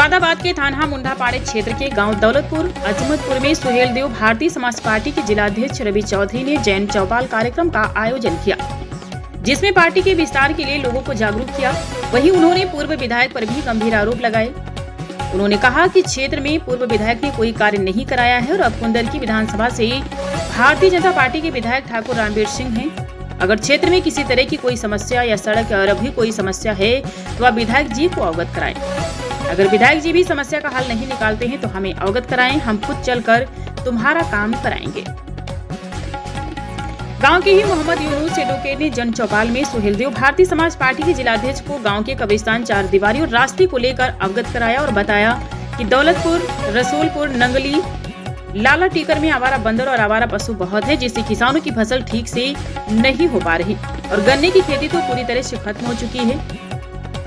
मुरादाबाद के थाना मुंडापाड़े क्षेत्र के गांव दौलतपुर अजमतपुर में सुहेलदेव भारतीय समाज पार्टी के जिलाध्यक्ष रवि चौधरी ने जैन चौपाल कार्यक्रम का आयोजन किया, जिसमें पार्टी के विस्तार के लिए लोगों को जागरूक किया। वहीं उन्होंने पूर्व विधायक पर भी गंभीर आरोप लगाए। उन्होंने कहा कि क्षेत्र में पूर्व विधायक ने कोई कार्य नहीं कराया है और अब कुंदल की विधानसभा से भारतीय जनता पार्टी के विधायक ठाकुर रणबीर सिंह हैं। अगर क्षेत्र में किसी तरह की कोई समस्या या सड़क और भी कोई समस्या है तो आप विधायक जी को अवगत कराएं। अगर विधायक जी भी समस्या का हल नहीं निकालते हैं तो हमें अवगत कराएं, हम खुद चलकर तुम्हारा काम कराएंगे। गांव के ही मोहम्मद यूनुस एडवोकेट ने जन चौपाल में सुहेलदेव भारतीय समाज पार्टी के जिलाध्यक्ष को गांव के कब्रिस्तान, चार दीवारी और रास्ते को लेकर अवगत कराया और बताया कि दौलतपुर, रसूलपुर, नंगली, लाला टीकर में आवारा बंदर और आवारा पशु बहुत है, जिससे किसानों की फसल ठीक से नहीं हो पा रही और गन्ने की खेती तो पूरी तरह से खत्म हो चुकी है।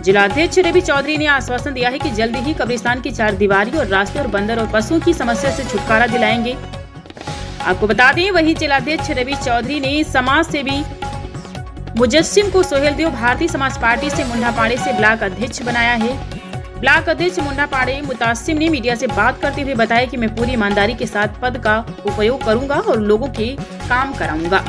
जिलाध्यक्ष रवि चौधरी ने आश्वासन दिया है कि जल्दी ही कब्रिस्तान की चार दीवारी और रास्ते और बंदर और पशुओं की समस्या से छुटकारा दिलाएंगे। आपको बता दें, वही जिलाध्यक्ष रवि चौधरी ने समाज सेवी मुजस्सिम को सुहेलदेव भारतीय समाज पार्टी से मुंडापाड़े से ब्लॉक अध्यक्ष बनाया है। ब्लॉक अध्यक्ष मुंडापाड़े मुतासिम ने मीडिया से बात करते हुए बताया कि मैं पूरी ईमानदारी के साथ पद का उपयोग करूंगा और लोगों के काम कराऊंगा।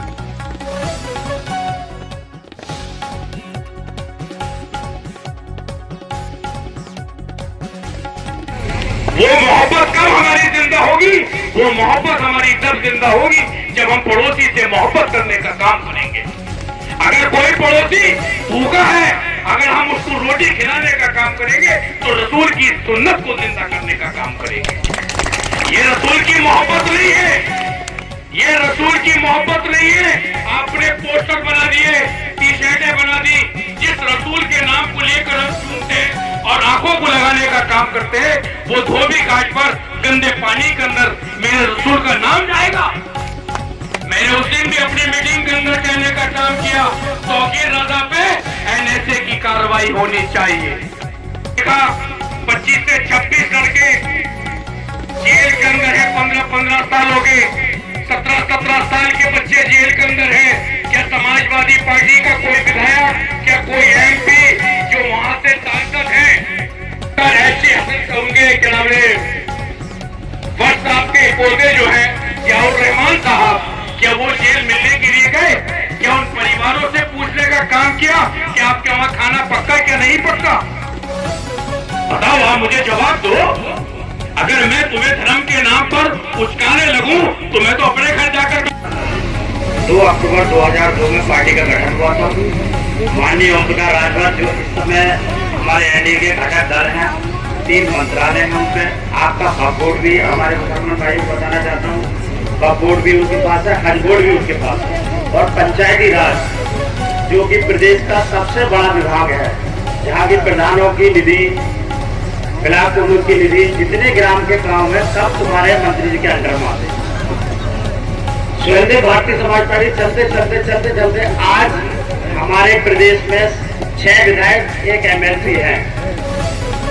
वो मोहब्बत कब हमारी जिंदा होगी? वो मोहब्बत हमारी तब जिंदा होगी जब हम पड़ोसी से मोहब्बत करने का काम करेंगे। अगर कोई पड़ोसी भूखा है, अगर हम उसको रोटी खिलाने का काम करेंगे तो रसूल की सुन्नत को जिंदा करने का काम करेंगे। ये रसूल की मोहब्बत नहीं है, ये रसूल की मोहब्बत नहीं है। आपने पोस्टर बना दिए, टी शर्टें बना दी, जिस रसूल के नाम को लेकर हम चूमते और आंखों को लगाने का काम करते हैं, वो धोबी घाट पर गंदे पानी के अंदर मेरे रसूल का नाम जाएगा। मैंने उस दिन भी अपनी मीटिंग के अंदर कहने का काम किया, तौकीर रजा पे एनएसए की कार्रवाई होनी चाहिए। 25 से 26 लड़के जेल के अंदर है, 15-15 साल हो गए, 17-17 साल के बच्चे जेल के अंदर है। क्या समाजवादी पार्टी का कोई विधायक, क्या कोई एमपी जो वहां से सांसद है ऐसे होंगे? क्या नाम है वर्ष आपके पोते जो है जियाउर रहमान साहब, क्या वो जेल मिलने के लिए गए? क्या उन परिवारों से पूछने का काम किया कि आपके वहां खाना पक्का क्या नहीं पक्का? बताओ, आप मुझे जवाब दो। अगर मैं तुम्हें धर्म के नाम पर उचकाने लगूं तो मैं तो अपने घर जाकर 2 अक्टूबर 2002 में पार्टी का गठन हुआ था। माननीय ओम प्रकाश राजभर जो इस समय हमारे एनडीए के घटक दल हैं, 3 मंत्रालय हैं उनपे। आपका वक्फ बोर्ड भी हमारे मुसलमान भाई को बताना चाहता हूँ, वक्फ बोर्ड भी उनके पास है, हज बोर्ड भी उनके पास है, और पंचायती राज जो कि प्रदेश का सबसे बड़ा विभाग है, जहाँ की प्रधानों की निधि, ब्लॉक प्रमुख की निधि, जितने ग्राम के काम है सब तुम्हारे मंत्री जी के अंडर में आते हैं। सुहेलदेव भारतीय समाज पार्टी चलते आज हमारे प्रदेश में 6 विधायक, 1 एमएलसी है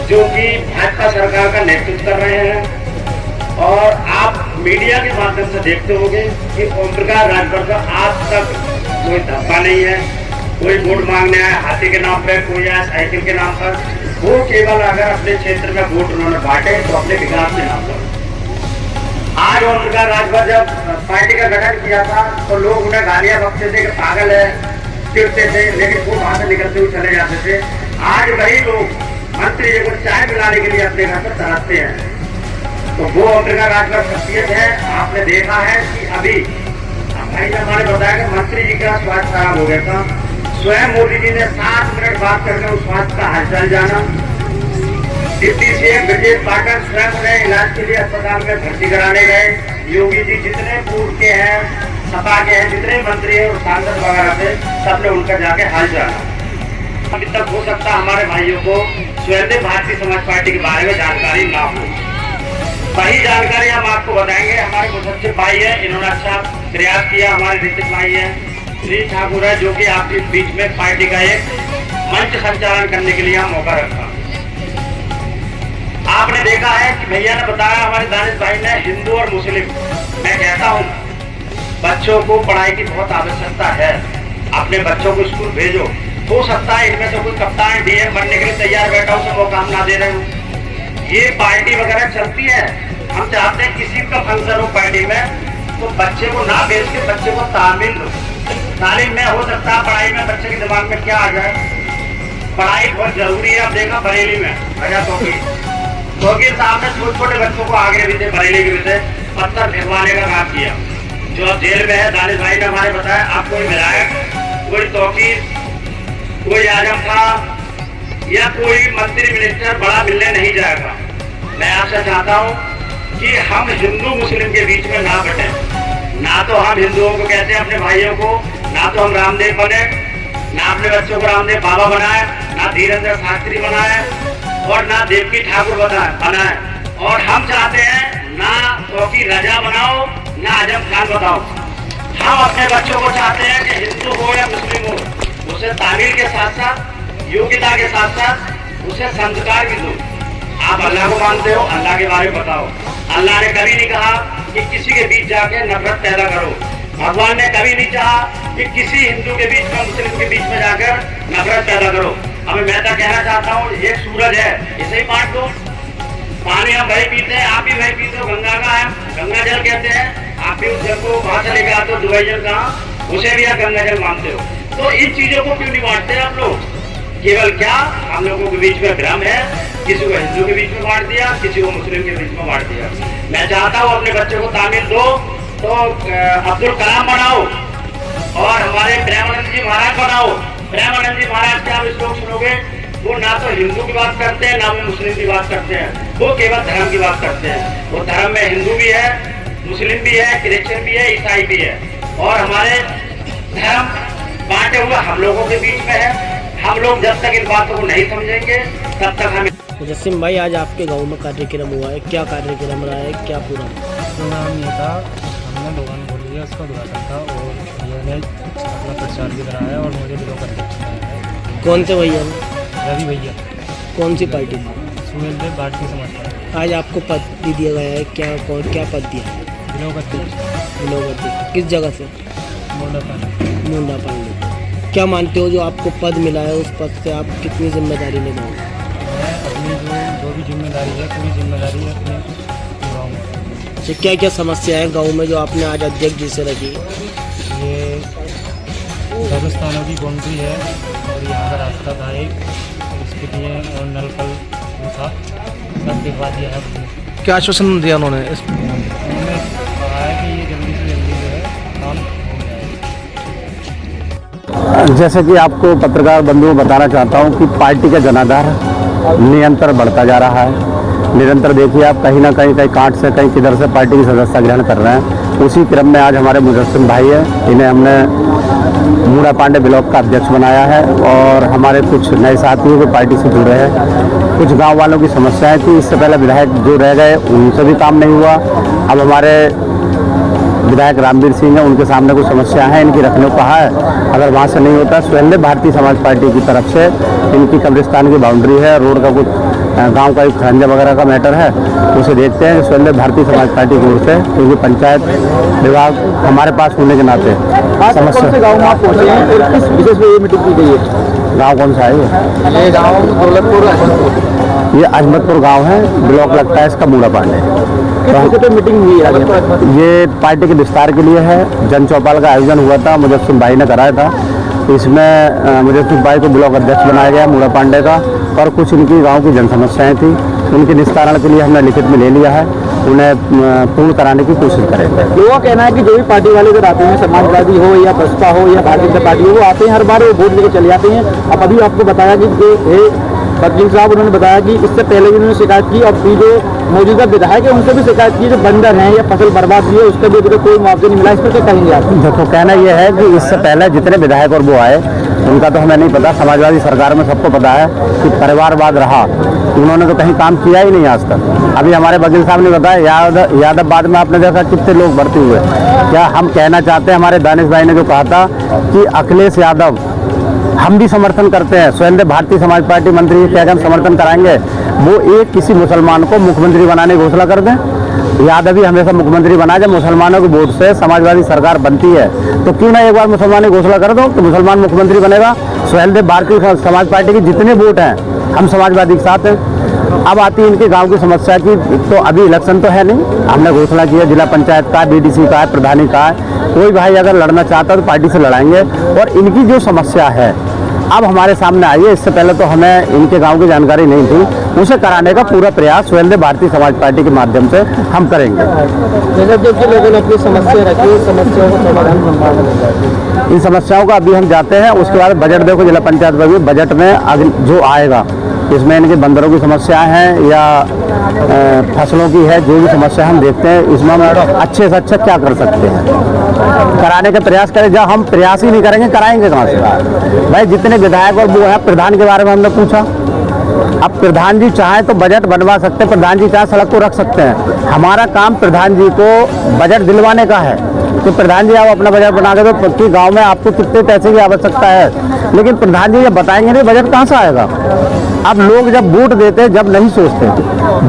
जो कि भाजपा सरकार का नेतृत्व कर रहे हैं। और आप मीडिया के माध्यम से देखते होंगे कि ओम प्रकाश राजभर का आज तक कोई धब्बा नहीं है। कोई वोट मांगने आया हाथी के नाम पे, कोई आया साइकिल के नाम पर। वो केवल अगर अपने क्षेत्र में वोट उन्होंने बांटे तो अपने विकास के नाम पर। आज ओम प्रकाश राजभर जब पार्टी का गठन किया था तो लोग उन्हें गालियां बकते थे कि पागल है, चिढ़ते थे, लेकिन वो वहां से निकलते हुए चले जाते थे। आज वही लोग मंत्री जी को चाय पिलाने के लिए अपने घर पर तरसते हैं। तो वो ओम प्रकाश राजभर शख्सियत है। आपने देखा है कि अभी भाई ने हमारे बताया कि मंत्री जी का स्वास्थ्य खराब हो गया था, स्वयं मोदी जी ने 7 मिनट बात करके उस स्वास्थ्य का हालचाल जाना। डिप्टी सीएम ब्रजेश पाठक स्वयं उन्हें इलाज के लिए अस्पताल में भर्ती कराने गए। योगी जी जितने पूर्व के हैं, सपा के हैं, जितने मंत्री हैं और सांसद वगैरह थे, सबने उनका जाके हाल जाना। अभी तक हो सकता हमारे भाइयों को सुहेलदेव भारतीय समाज पार्टी के बारे में जानकारी ना हो। वही जानकारी हम आपको बताएंगे। हमारे मुसच्चिम भाई है, इन्होंने अच्छा प्रयास किया। हमारे ऋतिक भाई है, श्री ठाकुर है, जो कि आपके बीच में पार्टी का एक मंच संचालन करने के लिए मौका रखा। आपने देखा है कि भैया ने बताया, हमारे दानिश भाई ने, हिंदू और मुस्लिम, मैं कहता हूँ बच्चों को पढ़ाई की बहुत आवश्यकता है। अपने बच्चों को स्कूल भेजो। हो सकता है इनमें से कोई कप्तान, डीएम बनने के लिए तैयार बैठा हो, सब वो काम ना दे रहे हो। ये पार्टी वगैरह चलती है। हम चाहते हैं किसी का फंक्शन हो पार्टी में तो बच्चे को ना भेज के बच्चे को तालीम दो। तालीम में हो सकता है पढ़ाई में बच्चे के दिमाग में क्या आ जाए। पढ़ाई बहुत जरूरी है। अब देखा बरेली में तौकीर साहब ने छोटे छोटे बच्चों को आगे भी थे, बरेली के भी थे, पत्थर फेंकवाने का काम किया। जो अब जेल में है, दानिश भाई ने हमारे बताया, आप कोई विधायक, कोई तौकीर, कोई आजम खां या कोई मंत्री मिनिस्टर बड़ा मिलने नहीं जाएगा। मैं आपसे चाहता हूँ कि हम हिंदू मुस्लिम के बीच में ना बटे। ना तो हम हिंदुओं को कहते हैं अपने भाइयों को, ना तो हम रामदेव बने, ना अपने बच्चों को रामदेव बाबा बनाए, ना धीरेन्द्र शास्त्री बनाए और ना देवकी ठाकुर बनाए। और हम चाहते हैं ना तो की रजा बनाओ, ना आजम खान बताओ। हम अपने बच्चों को चाहते हैं कि हिंदू हो या मुस्लिम हो, उसे तामील के साथ साथ योग्यता के साथ साथ उसे संस्कार भी दो। आप अल्लाह को मानते हो, अल्लाह के बारे में बताओ। अल्लाह ने कभी नहीं कहा कि किसी के बीच जाके नफरत पैदा करो। भगवान ने कभी नहीं चाहा कि किसी हिंदू के बीच में मुस्लिम के बीच में जाकर नफरत पैदा करो। अब मैं तो कहना चाहता हूँ, एक सूरज है, इसे ही बांट दो। पानी हम वही पीते हैं, आप भी वही पीते हो, गंगा का है, गंगा जल कहते हैं। आप भी उस जल को वहां से लेकर आते हो, दुबई जल कहाँ, उसे भी आप गंगा जल मानते हो। तो इन चीजों को क्यों नहीं बांटते आप लोग? केवल क्या हम लोगों के बीच में भ्रम है, किसी को हिंदू के बीच में बांट दिया, किसी को मुस्लिम के बीच में बांट दिया। मैं चाहता हूँ अपने बच्चों को तामील दो तो अब्दुल कलाम बनाओ और हमारे प्रेमानंद जी महाराज बनाओ। प्रेमानंद जी महाराज के आप श्लोक सुनोगे, वो ना तो हिंदू की बात करते हैं, ना वो मुस्लिम की बात करते हैं, वो केवल धर्म की बात करते हैं। वो धर्म में हिंदू भी है, मुस्लिम भी है, क्रिश्चियन भी है, ईसाई भी है। और हमारे धर्म बांटे हुए हम लोगों के बीच में है। हम लोग जब तक इन बातों को नहीं समझेंगे तब तक हमें। मुजस्सिम भाई, आज आपके गांव में कार्यक्रम हुआ है, क्या कार्यक्रम रहा है, क्या पूरा प्रोग्राम ये था? हमने दुकान खोली है, उसका उद्घाटन था और ये ने अपना प्रचार भी कराया और मुझे ब्लॉक अध्यक्ष बनाया है। कौन से भैया? रवि भैया। कौन सी पार्टी? सुहेलदेव भारतीय समाज पार्टी। आज आपको पद भी दिया गया है, क्या पद दिया? ब्लॉक अध्यक्ष। किस जगह से? मुंडा पांडे। क्या मानते हो जो आपको पद मिला है, उस पद से आप कितनी जिम्मेदारी निभाओगे? मैं अपनी जो भी जिम्मेदारी है, पूरी जिम्मेदारी अपने निभाऊंगा। अच्छा, क्या क्या समस्या है गांव में जो आपने आज अध्यक्ष जी से रखी? ये राजस्थानों की बाउंड्री है और यहाँ का रास्ता था एक, उसके लिए और नल कल था, सब दिखवा दिया है। क्या आश्वासन दिया उन्होंने? उन्होंने कहा है कि ये जल्दी से जल्दी जो है काम हो जाए। जैसे कि आपको पत्रकार बंधुओं बताना चाहता हूं कि पार्टी का जनाधार निरंतर बढ़ता जा रहा है। निरंतर देखिए आप, कहीं ना कहीं कांट से कहीं किधर से पार्टी की सदस्यता ग्रहण कर रहे हैं। उसी क्रम में आज हमारे मुजस्सिम भाई है, इन्हें हमने मुंडा पांडे ब्लॉक का अध्यक्ष बनाया है और हमारे कुछ नए साथियों को पार्टी से जुड़े हैं। कुछ गाँव वालों की समस्याएँ थी, इससे पहले विधायक जो रह गए उनसे भी काम नहीं हुआ। अब हमारे विधायक रामवीर सिंह है, उनके सामने कुछ समस्या है, इनकी रखने को कहा है। अगर वहाँ से नहीं होता, सुहेलदेव भारतीय समाज पार्टी की तरफ से इनकी कब्रिस्तान की बाउंड्री है, रोड का कुछ गांव का एक खरंजा वगैरह का मैटर है, उसे देखते हैं सुहेलदेव भारतीय समाज पार्टी की ओर से, क्योंकि पंचायत विभाग हमारे पास होने के नाते समस्या। गाँव में आप पहुँचे हैं और किस विशेष में ये मीटिंग की गई है? गाँव कौन सा है ये गाँव दौलतपुर, ये अजमतपुर गाँव है, ब्लॉक लगता है इसका मुंडा पांडे। तो मीटिंग हुई है? ये पार्टी के विस्तार के लिए है। जन चौपाल का आयोजन हुआ था, मुजस्सिम भाई ने कराया था। इसमें मुजस्सिम भाई को ब्लॉक अध्यक्ष बनाया गया मुंडा पांडे का, और कुछ इनकी गांव की जन समस्याएं थी, उनके निस्तारण के लिए हमने लिखित में ले लिया है, उन्हें पूर्ण कराने की कोशिश करेंगे। लोगों का कहना है कि जो भी पार्टी वाले इधर आते हैं, समाजवादी हो या बसपा हो या भारतीय जनता पार्टी हो, वो आते हैं हर बार वो वोट लेके चले जाते हैं। अब अभी आपको बताया कि बदलिंग साहब उन्होंने बताया कि इससे पहले भी उन्होंने शिकायत की, और जो मौजूदा विधायक है उनसे भी शिकायत की, जो बंदर हैं या फसल बर्बाद हुई है उसका भी अभी कोई मुआवजा नहीं मिला। इस पर क्या कहेंगे आप? देखो, कहना यह है कि इससे पहले जितने विधायक और वो आए उनका तो हमें नहीं पता। समाजवादी सरकार में सबको पता है कि परिवारवाद रहा, उन्होंने तो कहीं काम किया ही नहीं आज तक। अभी हमारे वकील साहब ने बताया यादवाबाद में आपने देखा कितने लोग भर्ती हुए। क्या हम कहना चाहते हैं, हमारे दानिश भाई ने जो कहा था कि अखिलेश यादव हम भी समर्थन करते हैं, सुहेलदेव भारतीय समाज पार्टी मंत्री क्या हम समर्थन कराएंगे, वो एक किसी मुसलमान को मुख्यमंत्री बनाने की घोषणा कर दें। यादव ही हमेशा मुख्यमंत्री बना, जब मुसलमानों के वोट से समाजवादी सरकार बनती है तो क्यों ना एक बार मुसलमान की घोषणा कर दो कि मुसलमान मुख्यमंत्री बनेगा। सुहेलदेव भारतीय समाज पार्टी के जितने वोट हैं हम समाजवादी के साथ हैं। अब आती है इनके गांव की समस्या की। तो अभी इलेक्शन तो है नहीं, हमने घोषणा की है जिला पंचायत का, बीडीसी का है, प्रधानी का है। कोई भाई अगर लड़ना चाहता है तो पार्टी से लड़ाएंगे। और इनकी जो समस्या है अब हमारे सामने आई है, इससे पहले तो हमें इनके गांव की जानकारी नहीं थी। उसे कराने का पूरा प्रयास सुहेलदेव भारतीय समाज पार्टी के माध्यम से हम करेंगे। जैसे जो लोगों ने अपनी समस्या रखी, समस्याओं का समाधान, इन समस्याओं का अभी हम जाते हैं। उसके बाद बजट देखो, जिला पंचायत में भी बजट में जो आएगा इसमें इनके बंदरों की समस्या है या फसलों की है, जो भी समस्या हम देखते हैं इसमें हम अच्छे से अच्छा क्या कर सकते हैं, कराने का प्रयास करें। जब हम प्रयास ही नहीं करेंगे कराएंगे कहाँ से भाई। जितने विधायक और वो है, प्रधान के बारे में हमने पूछा, अब प्रधान जी चाहे तो बजट बनवा सकते हैं, प्रधान जी चाहे सड़क को रख सकते हैं। हमारा काम प्रधान जी को बजट दिलवाने का है। तो प्रधान जी आप अपना बजट बना के तो कि गांव में आपको कितने पैसे की आवश्यकता है, लेकिन प्रधान जी जब बताएंगे नहीं बजट कहाँ से आएगा। अब लोग जब वोट देते हैं, जब नहीं सोचते,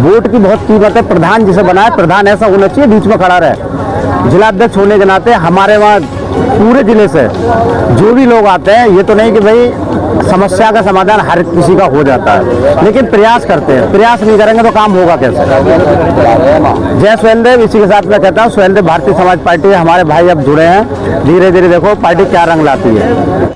वोट की बहुत कीमत है। प्रधान जिसे बनाए, प्रधान ऐसा होना चाहिए बीच में खड़ा रहे। जिलाध्यक्ष होने के नाते हमारे वहाँ पूरे जिले से जो भी लोग आते हैं, ये तो नहीं कि भाई समस्या का समाधान हर किसी का हो जाता है, लेकिन प्रयास करते हैं। प्रयास नहीं करेंगे तो काम होगा कैसे। जय सुहेलदेव। इसी के साथ मैं कहता हूँ सुहेलदेव भारतीय समाज पार्टी हमारे भाई अब जुड़े हैं। धीरे धीरे देखो पार्टी क्या रंग लाती है।